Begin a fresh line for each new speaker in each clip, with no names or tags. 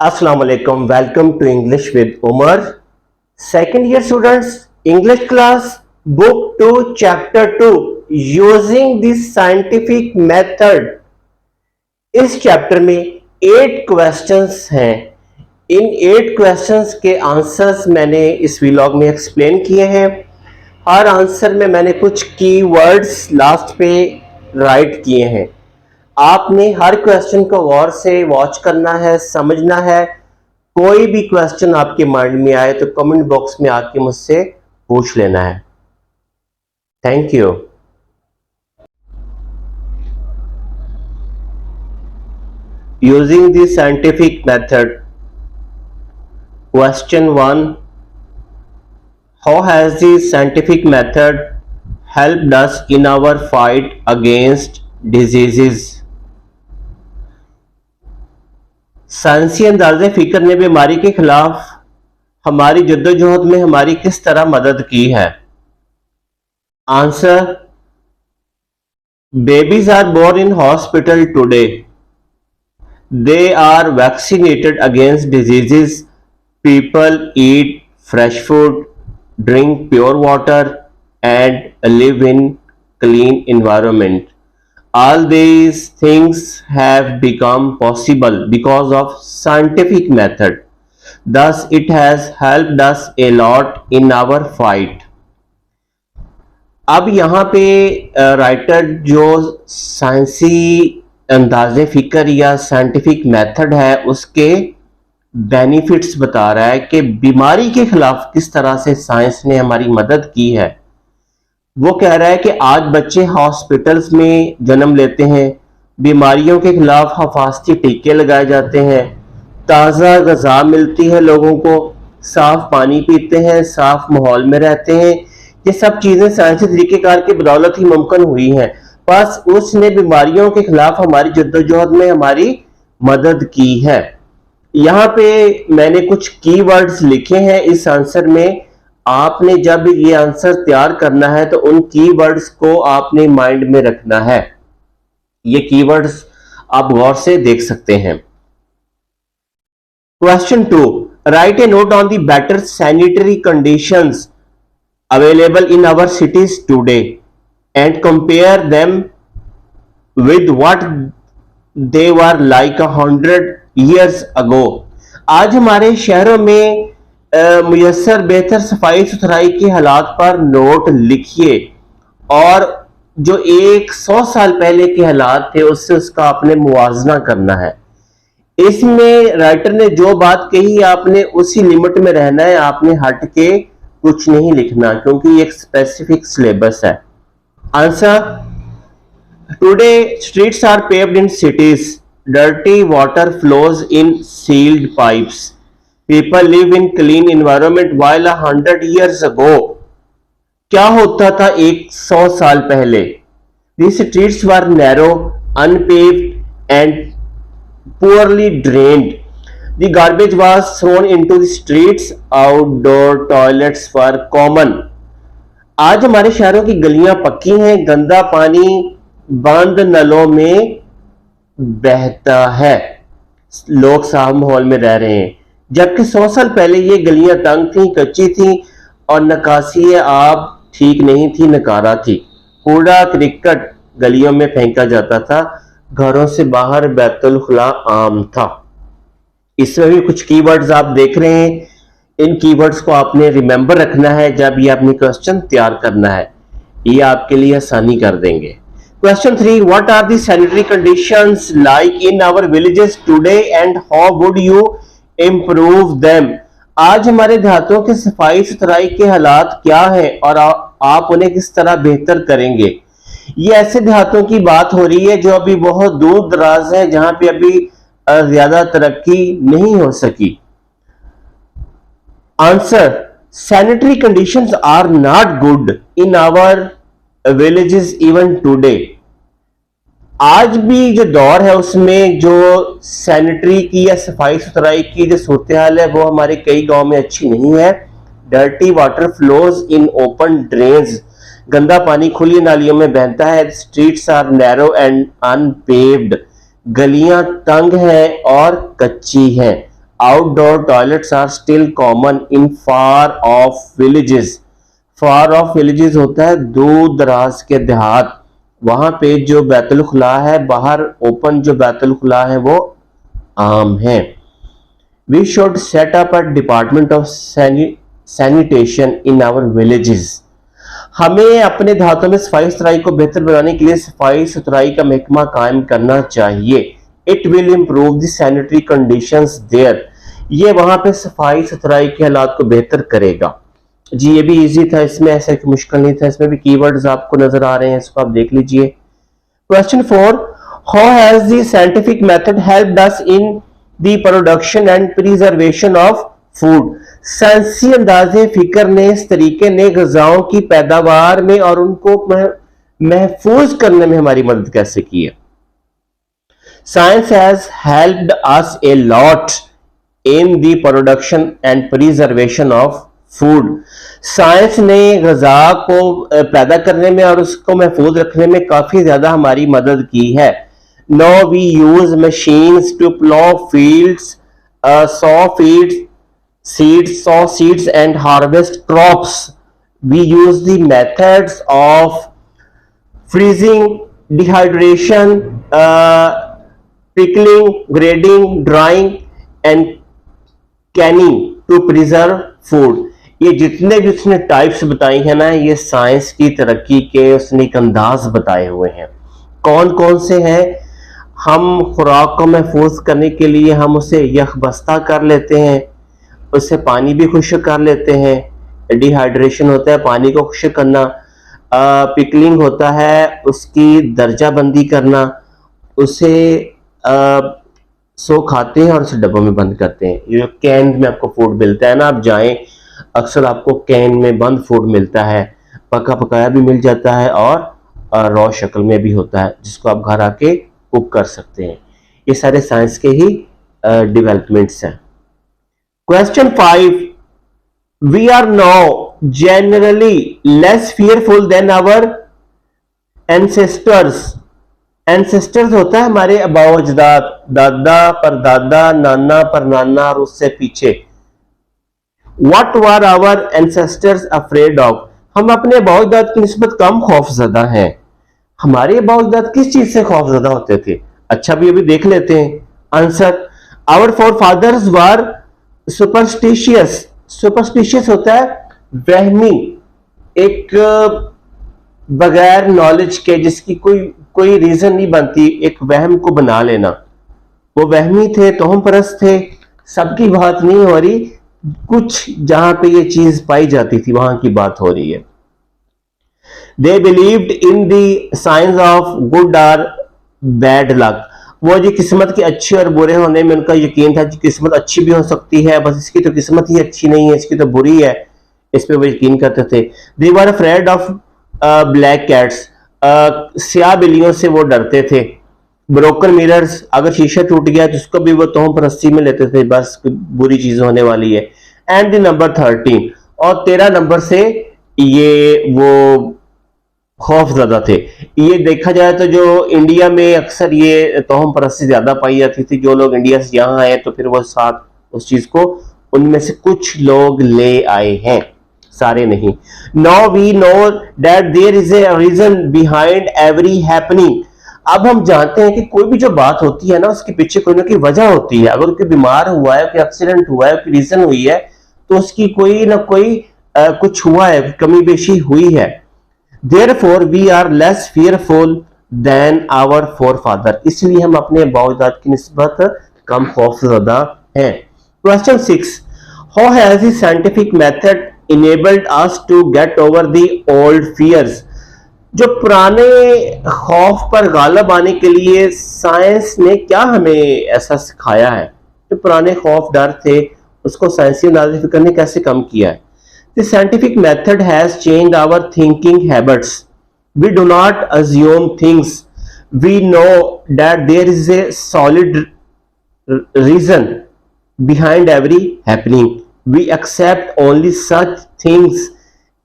Assalamu alaikum. Welcome to English with Umar. Second year students, English class, book 2, chapter 2, using the scientific method. इस chapter में 8 questions हैं. इन 8 questions के answers मैंने इस vlog में explain किए हैं. हर आंसर में मैंने कुछ कीवर्ड्स लास्ट पे राइट किए हैं. आपने हर क्वेश्चन को गौर से वॉच करना है, समझना है. कोई भी क्वेश्चन आपके माइंड में आए तो कमेंट बॉक्स में आके मुझसे पूछ लेना है. Thank you. Using the scientific method. Question 1. How has the scientific method helped us in our fight against diseases? साइंसी अंदाज़े फिक्र ने बीमारी के खिलाफ हमारी जद्दोजहद में हमारी किस तरह मदद की है? Answer: babies are born in hospital today. They are vaccinated against diseases. People eat fresh food, drink pure water and live in clean environment. All these things have become possible because of scientific method. Thus, it has helped us a lot in our fight. अब यहाँ पे writer जो साइंसी अंदाज़े फ़िक्र या scientific method है उसके benefits बता रहा है कि बीमारी के खिलाफ किस तरह से साइंस ने हमारी मदद की है. वो कह रहा है कि आज बच्चे हॉस्पिटल्स में जन्म लेते हैं, बीमारियों के खिलाफ हिफाजती टीके लगाए जाते हैं, ताज़ा ग़िज़ा मिलती है लोगों को, साफ़ पानी पीते हैं, साफ़ माहौल में रहते हैं. ये सब चीज़ें साइंसी तरीक़ेकार की बदौलत ही मुमकिन हुई हैं. बस उसने बीमारियों के खिलाफ हमारी जद्दोजहद में हमारी मदद की है. यहाँ पे मैंने कुछ कीवर्ड्स लिखे हैं इस आंसर में. आपने जब ये आंसर तैयार करना है तो उन कीवर्ड्स को आपने माइंड में रखना है. ये कीवर्ड्स आप गौर से देख सकते हैं. Question 2. Write a note on the better sanitary conditions available in our cities today and compare them with what they were like 100 years ago. आज हमारे शहरों में मुयस्सर बेहतर सफाई सुथराई के हालात पर नोट लिखिए और जो 100 साल पहले के हालात थे उससे उसका आपने मुवाजना करना है. इसमें राइटर ने जो बात कही आपने उसी लिमिट में रहना है. आपने हट के कुछ नहीं लिखना क्योंकि ये एक स्पेसिफिक सिलेबस है. Answer: today streets are paved in cities. Dirty water flows in sealed pipes. People live in clean environment while 100 years ago. क्या होता था 100 साल पहले? These streets were narrow, unpaved and poorly drained. The garbage was thrown into the streets. Outdoor toilets were common. आज हमारे शहरों की गलियां पक्की हैं, गंदा पानी बंद नलों में बहता है, लोग साफ माहौल में रह रहे हैं. जबकि 100 साल पहले ये गलियां तंग थी, कच्ची थी और निकासी आब ठीक नहीं थी, नकारा थी. कूड़ा क्रिकेट गलियों में फेंका जाता था, घरों से बाहर बैतुल खुला आम था. इसमें भी कुछ कीवर्ड्स आप देख रहे हैं. इन कीवर्ड्स को आपने रिमेंबर रखना है जब ये अपनी क्वेश्चन तैयार करना है. ये आपके लिए आसानी कर देंगे. Question 3. What are the sanitary conditions like in our villages today and how would you improve them? आज हमारे देहातों के सफाई सुथराई के हालात क्या हैं और आप उन्हें किस तरह बेहतर करेंगे? ये ऐसे देहातों की बात हो रही है जो अभी बहुत दूर दराज है, जहां पे अभी ज्यादा तरक्की नहीं हो सकी. Answer: sanitary conditions are not good in our villages even today. आज भी जो दौर है उसमें जो सैनिटरी की या सफाई सुथराई की जो सूरत हाल है वो हमारे कई गांव में अच्छी नहीं है. Dirty water flows in open drains. गंदा पानी खुली नालियों में बहता है. Streets are narrow and unpaved. गलियां तंग हैं और कच्ची हैं. Outdoor toilets are still common in far of villages. Far of villages होता है दूर दराज के देहात, वहां पे जो बैतुल खुला है, बाहर ओपन जो बैतुल खुला है वो आम है। We should set up a department of sanitation in our villages. हमें अपने देहातों में सफाई सुथराई को बेहतर बनाने के लिए सफाई सुथराई का महकमा कायम करना चाहिए। It will improve the sanitary conditions there. ये वहां पे सफाई सुथराई के हालात को बेहतर करेगा। जी ये भी इजी था, इसमें ऐसा कोई मुश्किल नहीं था, इसमें भी कीवर्ड्स आपको नजर आ रहे हैं, इसको आप देख लीजिए। Question 4, how has the scientific method helped us in the production and preservation of food. साइंसी अंदाजे फिक्र ने, इस तरीके ने गजाओं की पैदावार में और उनको महफूज करने में हमारी मदद कैसे की है। Science has helped us a lot in the production and preservation of food. Science ने गजा को पैदा करने में और उसको महफूज रखने में काफी ज्यादा हमारी मदद की है। Now we use machines to plough fields, sow seeds and harvest crops. We use the methods of freezing, dehydration, pickling, grading, drying and canning to preserve food. ये जितने भी उसने टाइप्स बताई है ना, ये साइंस की तरक्की के उसने एक अंदाज बताए हुए हैं। कौन कौन से हैं? हम खुराक को महफूज करने के लिए हम उसे यखबस्ता कर लेते हैं, उससे पानी भी खुश्क कर लेते हैं। डिहाइड्रेशन होता है पानी को खुश्क करना। पिकलिंग होता है उसकी दर्जा बंदी करना, उसे सो खाते हैं और उसे डब्बों में बंद करते हैं। ये कैन में आपको फूड मिलता है ना, आप जाएं अक्सर आपको कैन में बंद फूड मिलता है, पका पकाया भी मिल जाता है और रॉ शक्ल में भी होता है, जिसको आप घर आके कुक कर सकते हैं। ये सारे साइंस के ही डेवलपमेंट्स हैं। Question 5, we are now generally less fearful than our ancestors. Ancestors होता है हमारे अबाव अजदाद, दादा पर दादा, नाना पर नाना और उससे पीछे। What were our ancestors afraid of? हम अपने अबाव अजदाद की निस्बत कम खौफजदा हैं। हमारे अबाव अजदाद किस चीज से खौफजदा होते थे? अच्छा भी अभी देख लेते हैं answer. Our forefathers were superstitious. Superstitious होता है वहमी, एक बगैर नॉलेज के, जिसकी कोई रीजन नहीं बनती, एक वहम को बना लेना। वो वहमी थे, तोहम परस्त थे। सबकी बात नहीं हो रही, कुछ जहां पे ये चीज पाई जाती थी वहां की बात हो रही है। They believed in the science of good और बैड लक। वो जो किस्मत के अच्छे और बुरे होने में उनका यकीन था कि किस्मत अच्छी भी हो सकती है, बस इसकी तो किस्मत ही अच्छी नहीं है, इसकी तो बुरी है, इस पे वो यकीन करते थे। दे वर अफ्रेड ऑफ ब्लैक कैट्स। स्याह बिल्लियों से वो डरते थे। ब्रोकन मिरर्स, अगर शीशा टूट गया तो उसको भी वो तोहम परस्ती में लेते थे, बस बुरी चीज होने वाली है। एंड द नंबर 13, और 13 नंबर से ये वो खौफ ज्यादा थे। ये देखा जाए तो जो इंडिया में अक्सर ये तोहम परस्ती ज्यादा पाई जाती थी, जो लोग इंडिया से यहाँ आए तो फिर वो साथ उस चीज को, उनमें से कुछ लोग ले आए हैं, सारे नहीं। Now we know that there is a reason behind every happening. अब हम जानते हैं कि कोई भी जो बात होती है ना, उसके पीछे कोई ना कोई वजह होती है। अगर कोई बीमार हुआ है, कोई एक्सीडेंट हुआ है, कोई रीजन हुई है, तो उसकी कोई ना कोई कुछ हुआ है, कमी बेशी हुई है। Therefore, we are less fearful than our forefather. इसलिए हम अपने बावजाद की निस्बत कम खौफज़दा हैं। Question 6, how has the scientific method enabled us to get over the old fears? जो पुराने खौफ पर गालिब आने के लिए साइंस ने क्या हमें ऐसा सिखाया है? जो पुराने खौफ डर थे उसको साइंसी अंदाज़े फिक्र ने कैसे कम किया है? The scientific method has changed our thinking habits. We do not assume things. We know that there is a solid reason behind every happening. We accept only such things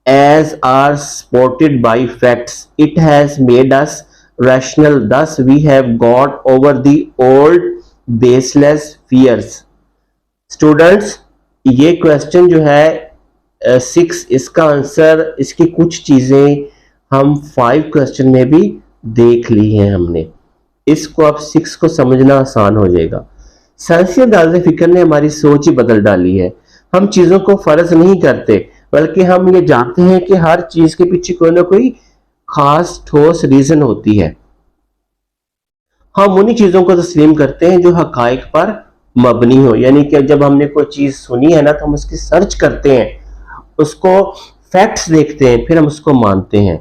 as are supported by facts. It has made us rational. Thus, we have got over the old baseless fears. Students, ये question जो है 6, इसका answer, इसकी कुछ चीजें हम 5 question में भी देख ली हैं हमने। इसको अब 6 को समझना आसान हो जाएगा। साइंसी अंदाज़े फिक्र ने हमारी सोच ही बदल डाली है। हम चीजों को फर्ज नहीं करते, बल्कि हम ये जानते हैं कि हर चीज के पीछे कोई ना कोई खास ठोस रीजन होती है। हम उन्हीं चीजों को तस्लीम करते हैं जो हकाइक पर मबनी हो, यानी कि जब हमने कोई चीज सुनी है ना तो हम उसकी सर्च करते हैं, उसको फैक्ट्स देखते हैं, फिर हम उसको मानते हैं।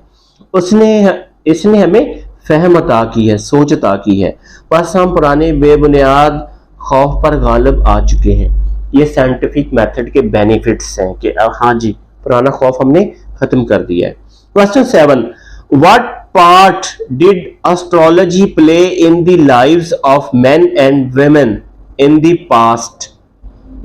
उसने इसने हमें फहम अता की है, सोच अता की है। बस हम पुराने बेबुनियाद खौफ पर गालिब आ चुके हैं। ये साइंटिफिक मेथड के बेनिफिट्स हैं कि हाँ जी, पुराना खौफ हमने खत्म कर दिया है। Question 7, what part did astrology play in the lives of men and women in the past?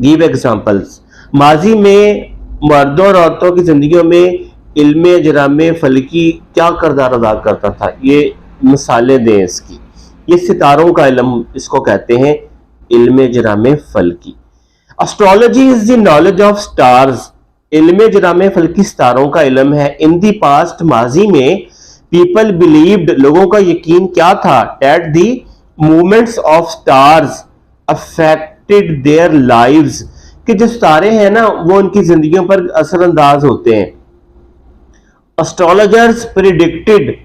Give examples. माजी में मर्दों और औरतों की जिंदगियों में इल्मे अजराम फलकी क्या किरदार अदा करता था? ये मिसालें दें इसकी। ये सितारों का इल्म इसको कहते हैं, इल्मे अजराम फलकी। Astrology is the knowledge of stars. इल्मे अजराम फलकी सितारों का इल्म है। इन दी पास्ट, माजी में, पीपल बिलीव्ड, लोगों का यकीन क्या था, that the movements of stars affected their lives, कि जो सितारे हैं ना वो उनकी जिंदगियों पर असरअंदाज होते हैं। एस्ट्रोलॉजर्स प्रिडिक्टेड,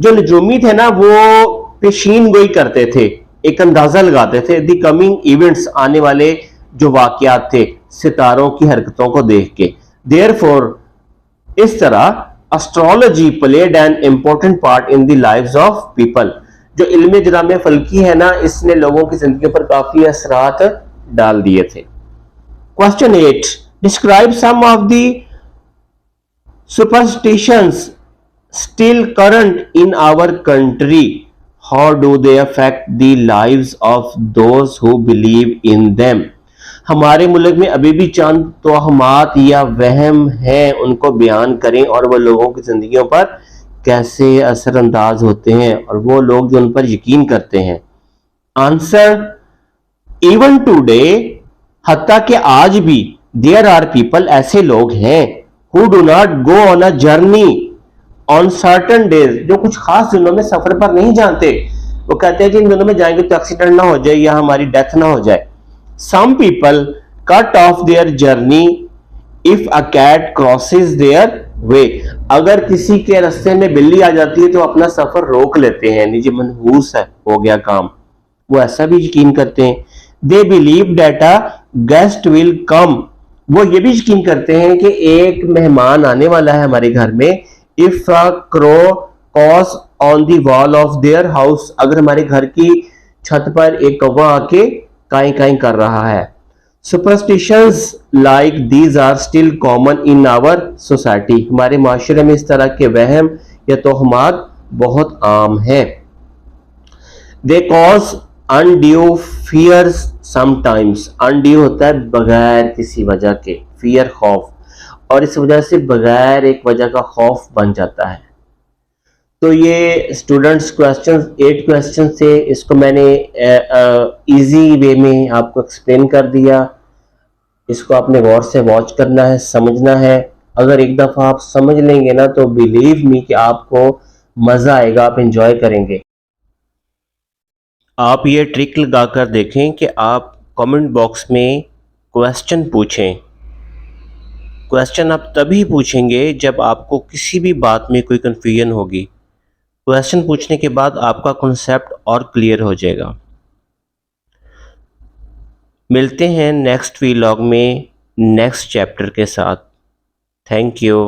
जो नजूमी थे ना वो पेशीन गोई करते थे, एक अंदाजा लगाते थे, दी कमिंग इवेंट्स, आने वाले जो वाकयात थे सितारों की हरकतों को देख के। देयरफॉर, इस तरह astrology played an important part in the lives of people. जो इल्मे जराम फलकी है ना, इसने लोगों की जिंदगी पर काफी असरात डाल दिए थे। Question 8, describe some of the superstitions still current in our country. How do they affect the lives of those who believe in them? हमारे मुल्क में अभी भी चंद तोहमात या वहम हैं, उनको बयान करें और वो लोगों की जिंदगियों पर कैसे असरअंदाज होते हैं और वो लोग जो उन पर यकीन करते हैं। आंसर, इवन टुडे, हत्ता कि आज भी, देयर आर पीपल, ऐसे लोग हैं, who do not go on a journey on certain days, जो कुछ खास दिनों में सफर पर नहीं जाते। वो कहते हैं कि इन दिनों में जाएंगे तो एक्सीडेंट ना हो जाए या हमारी डेथ ना हो जाए। Some people cut off their journey if a cat crosses their way, अगर किसी के रास्ते में बिल्ली आ जाती है तो अपना सफर रोक लेते हैं, निजी मनहूस है, हो गया काम। वो ऐसा भी यकीन करते हैं। They believe that a guest will come, वो ये भी यकीन करते हैं कि एक मेहमान आने वाला है हमारे घर में। If a crow cos on the wall of their house, अगर हमारे घर की छत पर एक कौवा आके काई काई कर रहा है। Superstitions like these are still common in our society, हमारे माशरे में इस तरह के वहम या तोहमात बहुत आम है। They cause undue fears sometimes, undue होता है बगैर किसी वजह के, फियर खौफ, और इस वजह से बगैर एक वजह का खौफ बन जाता है। तो ये स्टूडेंट्स क्वेश्चन 8 क्वेश्चन से, इसको मैंने इजी वे में आपको एक्सप्लेन कर दिया। इसको आपने गौर से वॉच करना है, समझना है। अगर एक दफ़ा आप समझ लेंगे ना तो बिलीव मी कि आपको मज़ा आएगा, आप इंजॉय करेंगे। आप ये ट्रिक लगा कर देखें कि आप कमेंट बॉक्स में क्वेश्चन पूछें। क्वेश्चन आप तभी पूछेंगे जब आपको किसी भी बात में कोई कन्फ्यूजन होगी। क्वेश्चन पूछने के बाद आपका कॉन्सेप्ट और क्लियर हो जाएगा। मिलते हैं नेक्स्ट वीलॉग में नेक्स्ट चैप्टर के साथ। Thank you.